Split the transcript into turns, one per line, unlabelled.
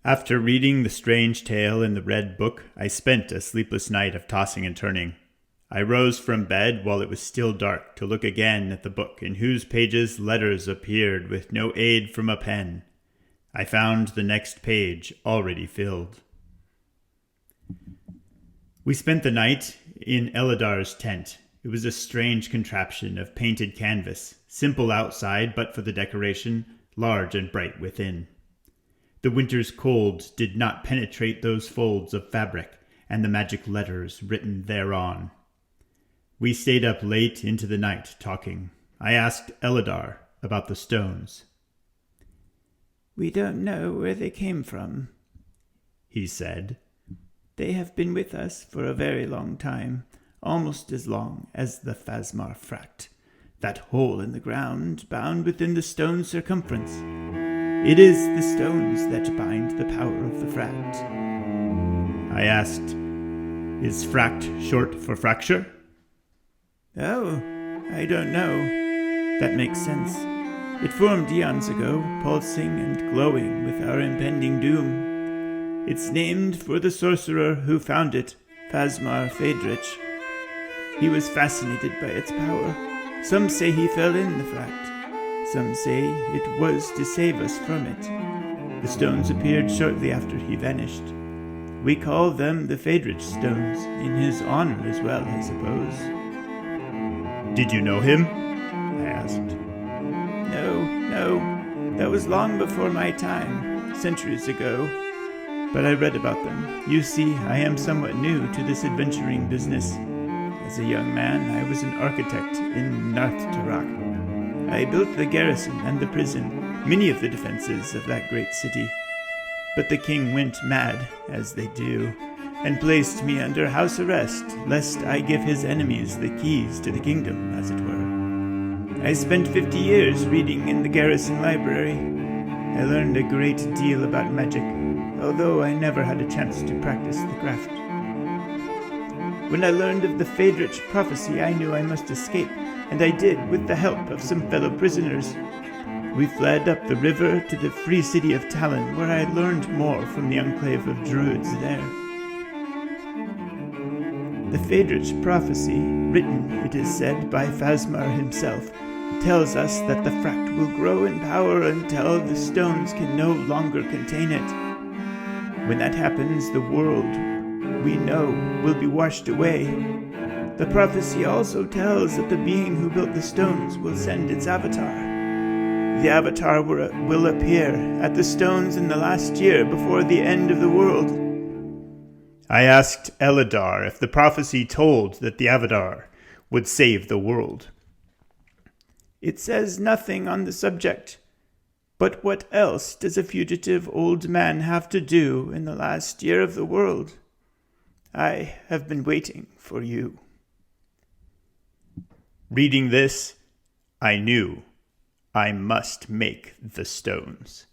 After reading the strange tale in the red book, I spent a sleepless night of tossing and turning. I rose from bed while it was still dark to look again at the book in whose pages letters appeared with no aid from a pen. I found the next page already filled. We spent the night in Eladar's tent. It was a strange contraption of painted canvas, simple outside but for the decoration, large and bright within. The winter's cold did not penetrate those folds of fabric and the magic letters written thereon. We stayed up late into the night talking. I asked Eladar about the stones.
"We don't know where they came from," he said. "They have been with us for a very long time, almost as long as the Phasmar Fract, that hole in the ground bound within the stone's circumference. It is the stones that bind the power of the Fract."
I asked, "Is Fract short for fracture?"
"Oh, I don't know. That makes sense. It formed eons ago, pulsing and glowing with our impending doom. It's named for the sorcerer who found it, Phasmar Feydrich. He was fascinated by its power. Some say he fell in the Fract. Some say it was to save us from it. The stones appeared shortly after he vanished. We call them the Feydrich stones, in his honor as well, I suppose."
"Did you know him?" I asked.
No. That was long before my time, centuries ago. But I read about them. You see, I am somewhat new to this adventuring business. As a young man, I was an architect in Narth Tarak. I built the garrison and the prison, many of the defenses of that great city. But the king went mad, as they do, and placed me under house arrest, lest I give his enemies the keys to the kingdom, as it were. I spent 50 years reading in the garrison library. I learned a great deal about magic, although I never had a chance to practice the craft. When I learned of the Feydrich prophecy, I knew I must escape, and I did, with the help of some fellow prisoners. We fled up the river to the free city of Talon, where I learned more from the enclave of druids there. The Feydrich prophecy, written, it is said, by Phasmar himself, tells us that the Fract will grow in power until the stones can no longer contain it. When that happens, the world we know will be washed away. The prophecy also tells that the being who built the stones will send its avatar. The avatar will appear at the stones in the last year before the end of the world."
I asked Eladar if the prophecy told that the avatar would save the world.
"It says nothing on the subject. But what else does a fugitive old man have to do in the last year of the world? I have been waiting for you."
Reading this, I knew I must make the stones.